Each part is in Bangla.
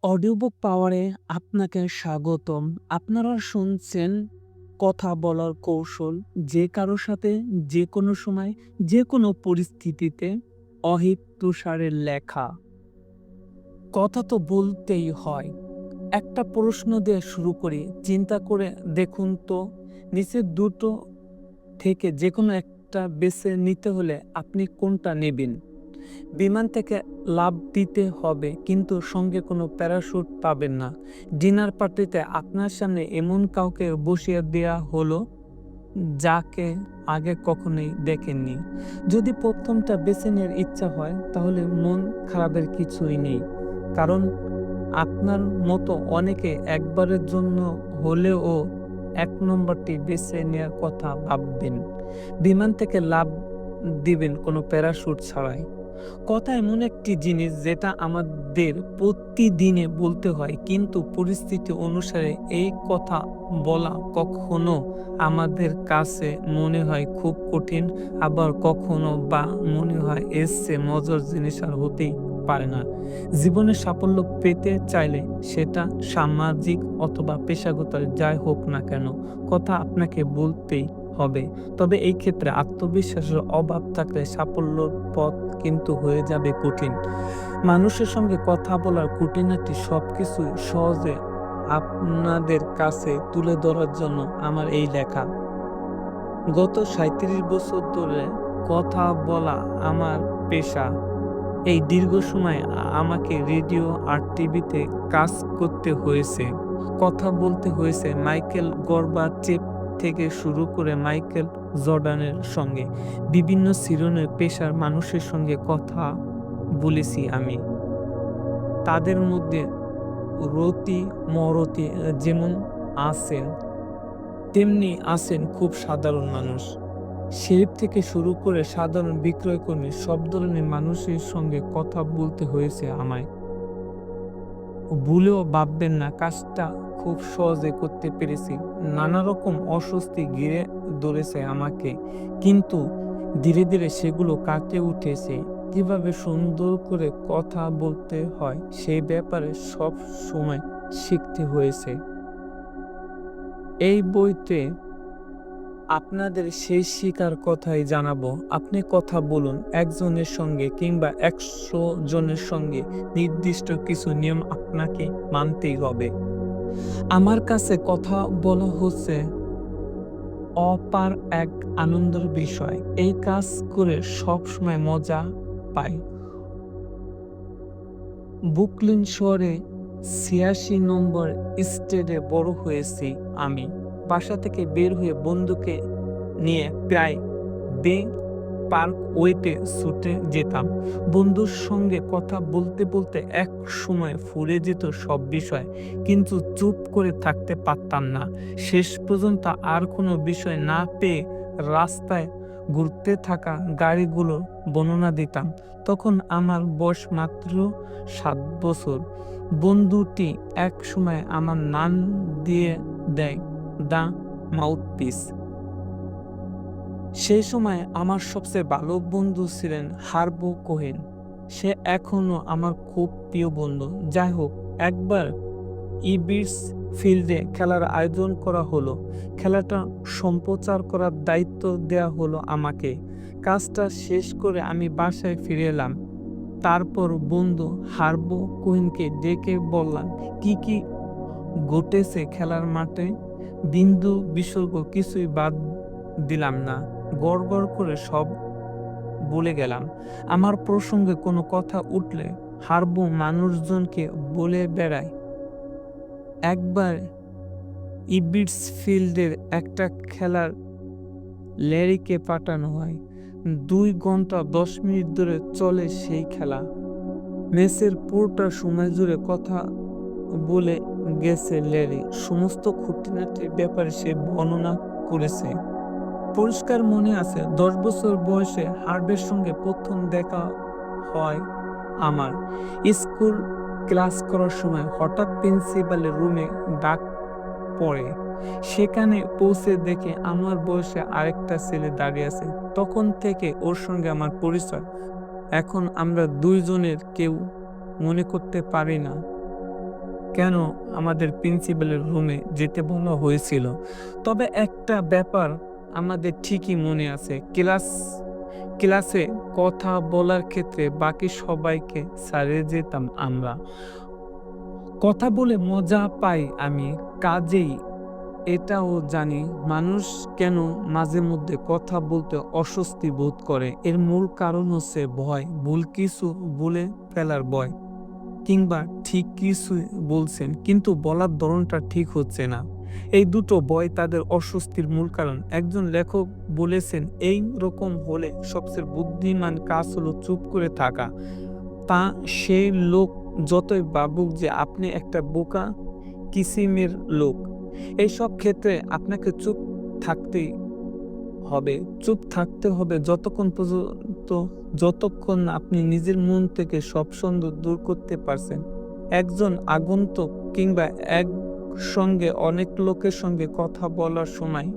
অডিওবুক পাওয়ারে আপনাকে স্বাগতম। আপনারা শুনছেন কথা বলার কৌশল। যে কারো সাথে যেকোনো সময়, যেকোনো পরিস্থিতিতে অহিত তুষারের লেখা। কথা তো বলতেই হয়। একটা প্রশ্ন দিয়ে শুরু করি। চিন্তা করে দেখুন তো, নিচের দুটো থেকে যেকোনো একটা বেছে নিতে হলে আপনি কোনটা নেবেন? বিমান থেকে লাফ দিতে হবে কিন্তু সঙ্গে কোনো প্যারাশুট পাবেন না। ডিনার পার্টিতে আপনার সামনে এমন কাউকে বসিয়ে দেয়া হলো যাকে আগে কখনোই দেখেননি। যদি প্রথমটা বেছে নেওয়ার ইচ্ছা হয় তাহলে মন খারাপের কিছুই নেই। কারণ আপনার মতো অনেকে একবারের জন্য হলেও ১ নম্বরটি বেছে নেয়ার কথা ভাববেন। বিমান থেকে লাফ দিবেন কোনো প্যারাশুট ছাড়াই। কথা এমন একটি জিনিস যেটা আমাদের প্রতিদিনে বলতে হয়, কিন্তু পরিস্থিতি অনুসারে এই কথা বলা কখনো আমাদের কাছে মনে হয় খুব কঠিন, আবার কখনো বা মনে হয় এর চেয়ে মজার জিনিস আর হতেই পারে না। জীবনে সাফল্য পেতে চাইলে সেটা সামাজিক অথবা পেশাগত যাই হোক না কেন, কথা আপনাকে বলতেই হবে। তবে এই ক্ষেত্রে আত্মবিশ্বাসের অভাব থাকলে সাফল্যর পথ কিন্তু হয়ে যাবে কঠিন। মানুষের সঙ্গে কথা বলার খুঁটিনাটি সবকিছুই সহজে আপনাদের কাছে তুলে ধরার জন্য আমার এই লেখা। গত ৩৭ বছর ধরে কথা বলা আমার পেশা। এই দীর্ঘ সময় আমাকে রেডিও আর টিভিতে কাজ করতে হয়েছে। কথা বলতে হয়েছে মাইকেল গর্বাচেপ থেকে শুরু করে মাইকেল জর্ডানের সঙ্গে। বিভিন্ন শিরোনামে পেশার মানুষের সঙ্গে কথা বলেছি আমি। তাদের মধ্যে রতি মরতি যেমন আছেন, তেমনি আছেন খুব সাধারণ মানুষ। শেফ থেকে শুরু করে সাধারণ বিক্রয়কর্মী সব ধরনের মানুষের সঙ্গে কথা বলতে হয়েছে আমায়। ভুলেও ভাববেন না কাজটা খুব সহজে করতে পেরেছি। নানা রকম অস্বস্তি ঘিরে ধরেছে আমাকে। কিন্তু ধীরে, ধীরে সেগুলো কাটিয়ে উঠেছি। কিভাবে সুন্দর করে কথা বলতে হয় সেই ব্যাপারে সবসময় শিখতে হয়েছে। এই বইতে আপনাদের সেই শিখার কথাই জানাবো। আপনি কথা বলুন একজনের সঙ্গে কিংবা ১০০ জনের সঙ্গে, নির্দিষ্ট কিছু নিয়ম আপনাকে মানতেই হবে। আমার কাছে কথা বলা হচ্ছে অপার এক আনন্দের বিষয়। এই কাজ করে সবসময় মজা পাই। ব্রুকলিন শহরে ৮৬ নম্বর স্ট্রিটে বড় হয়েছি আমি। বাসা থেকে বের হয়ে বন্ধুকে নিয়ে প্রায় বে পার্কওয়েতে ছুটে যেতাম। বন্ধুর সঙ্গে কথা বলতে, বলতে একসময় ফুরিয়ে যেত সব বিষয়। কিন্তু চুপ করে থাকতে পারতাম না। শেষ পর্যন্ত আর কোনো বিষয় না পেয়ে রাস্তায় ঘুরতে থাকা গাড়িগুলোর বর্ণনা দিতাম। তখন আমার বয়স মাত্র ৭ বছর। বন্ধুটি একসময় আমার নাম দিয়ে দেয় দ্য মাউথপিস। সেই সময় আমার সবচেয়ে ভালো বন্ধু ছিলেন হার্বো কোহেন। সে এখনো আমার খুব প্রিয় বন্ধু। যাই হোক, একবার ইবিস ফিল্ডে খেলার আয়োজন করা হলো। খেলাটা সম্প্রচার করার দায়িত্ব দেয়া হলো আমাকে। কাজটা শেষ করে আমি বাসায় ফিরে এলাম। তারপর বন্ধু হার্বো কোহেনকে ডেকে বললাম, কি, কি ঘটেছে খেলার মাঠে? বিন্দু বিসর্গ কিছুই বাদ দিলাম না। গড়গড় করে সব বলে গেলাম। আমার প্রসঙ্গে কোনো কথা উঠলে হার্বো মানুষজনকে বলে বেড়ায়, একবার ইবিটসফিল্ডের একটা খেলার ল্যারিকে পাঠানো হয়। ২ ঘন্টা ১০ মিনিট ধরে চলে সেই খেলা। ম্যাচের পুরোটা সময় জুড়ে কথা বলে গেছে ল্যারি। সমস্ত খুঁটিনাটির ব্যাপারে সে বর্ণনা করেছে। পরিষ্কার মনে আছে ১০ বছর বয়সে হার্বের সঙ্গে ১ম দেখা হয় আমার। স্কুল ক্লাস করার সময় হঠাৎ প্রিন্সিপালের রুমে ডাক পড়ে। সেখানে পৌঁছে দেখি আমার বয়সে আরেকটা ছেলে দাঁড়িয়ে আছে। তখন থেকে ওর সঙ্গে আমার পরিচয়। এখন আমরা ২ জনের কেউ মনে করতে পারি না কেন আমাদের প্রিন্সিপালের রুমে যেতে বলা হয়েছিল। তবে একটা ব্যাপার আমাদের ঠিকই মনে আছে। ক্লাসে কথা বলার ক্ষেত্রে বাকি সবাইকে ছাড়িয়ে যেতাম আমরা। কথা বলে মজা পাই আমি। কাজেই এটাও জানি মানুষ কেন মাঝে মধ্যে কথা বলতে অস্বস্তি বোধ করে। এর মূল কারণ হচ্ছে ভয়। ভুল কিছু বলে ফেলার ভয়। কিংবা ঠিক কিছুই বলছেন কিন্তু বলার ধরনটা ঠিক হচ্ছে না। এই দুটো ভয় তাদের অস্বস্তির মূল কারণ। একজন লেখক বলেছেন, "এই রকম হলে সবচেয়ে বুদ্ধিমান কাজ হলো চুপ করে থাকা।" তা সেই লোক যতই ভাবুক যে আপনি একটা বোকা কিসিমের লোক, এইসব ক্ষেত্রে আপনাকে থাকতেই চুপ থাকতে হবে যতক্ষণ না আপনি নিজের মন থেকে সব সন্দেহ দূর করতে পারছেন। একজন আগন্তুক কিংবা একসঙ্গে অনেক লোকের সঙ্গে কথা বলার সময়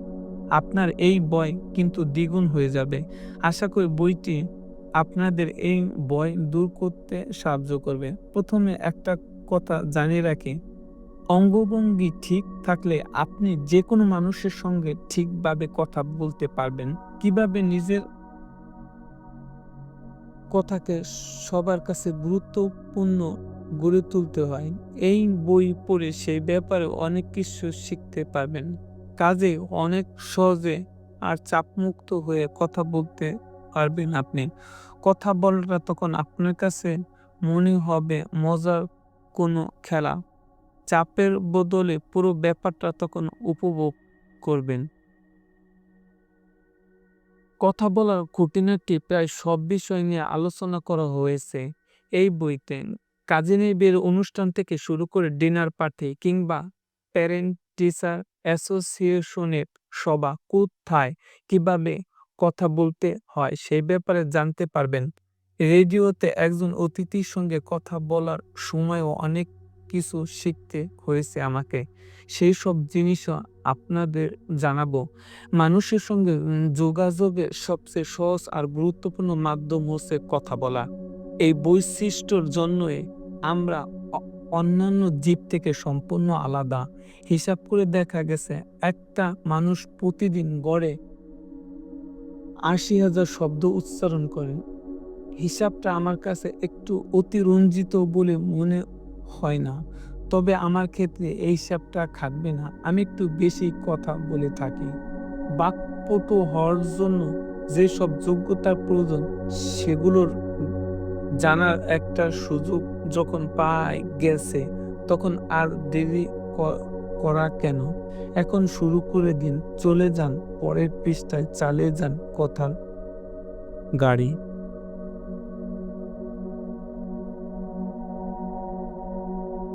আপনার এই ভয় কিন্তু দ্বিগুণ হয়ে যাবে। আশা করি বইটি আপনাদের এই ভয় দূর করতে সাহায্য করবে। ১ম এ একটা কথা জানিয়ে রাখি, অঙ্গভঙ্গি ঠিক থাকলে আপনি যেকোনো মানুষের সঙ্গে ঠিকভাবে কথা বলতে পারবেন। কিভাবে নিজের কথাকে সবার কাছে গুরুত্বপূর্ণ গড়ে তুলতে হয়, এই বই পড়ে সেই ব্যাপারে অনেক কিছু শিখতে পারবেন। কাজেই অনেক সহজে আর চাপমুক্ত হয়ে কথা বলতে পারবেন আপনি। কথা বলাটা তখন আপনার কাছে মনে হবে মজার কোনো খেলা। চাপের বদলে পুরো ব্যাপারটা তখন উপভোগ করবেন। কথা বলার খুঁটিনাটি প্রায় সব বিষয় নিয়ে আলোচনা করা হয়েছে এই বইতে। কাজিনের বিয়ের অনুষ্ঠান থেকে শুরু করে ডিনার পার্টি কিংবা প্যারেন্ট টিচার অ্যাসোসিয়েশনের সভা কোথায় কিভাবে কথা বলতে হয় সেই ব্যাপারে জানতে পারবেন। রেডিওতে একজন অতিথির সঙ্গে কথা বলার সময়ও অনেক কিছু শিখতে হয়েছে আমাকে। সেই সব জিনিসও আপনাদের জানাবো। মানুষের সঙ্গে যোগাযোগের সবচেয়ে সহজ আর গুরুত্বপূর্ণ মাধ্যম হচ্ছে কথা বলা। এই বৈশিষ্ট্যর জন্যই আমরা অ অন্যান্য জীব থেকে সম্পূর্ণ আলাদা। হিসাব করে দেখা গেছে একটা মানুষ প্রতিদিন গড়ে ৮০,০০০ শব্দ উচ্চারণ করে। হিসাবটা আমার কাছে একটু অতিরঞ্জিত বলে মনে হয় না। তবে আমার ক্ষেত্রে এই হিসাবটা খাটবে না। আমি একটু বেশি কথা বলে থাকি। বাক্পটু হওয়ার জন্য যেসব যোগ্যতার প্রয়োজন সেগুলোর জানার একটা সুযোগ যখন পাই গেছে তখন আর দেরি ক করা কেন? এখন শুরু করে দিন। চলে যান পরের পৃষ্ঠায় চালিয়ে যান কথার গাড়ি।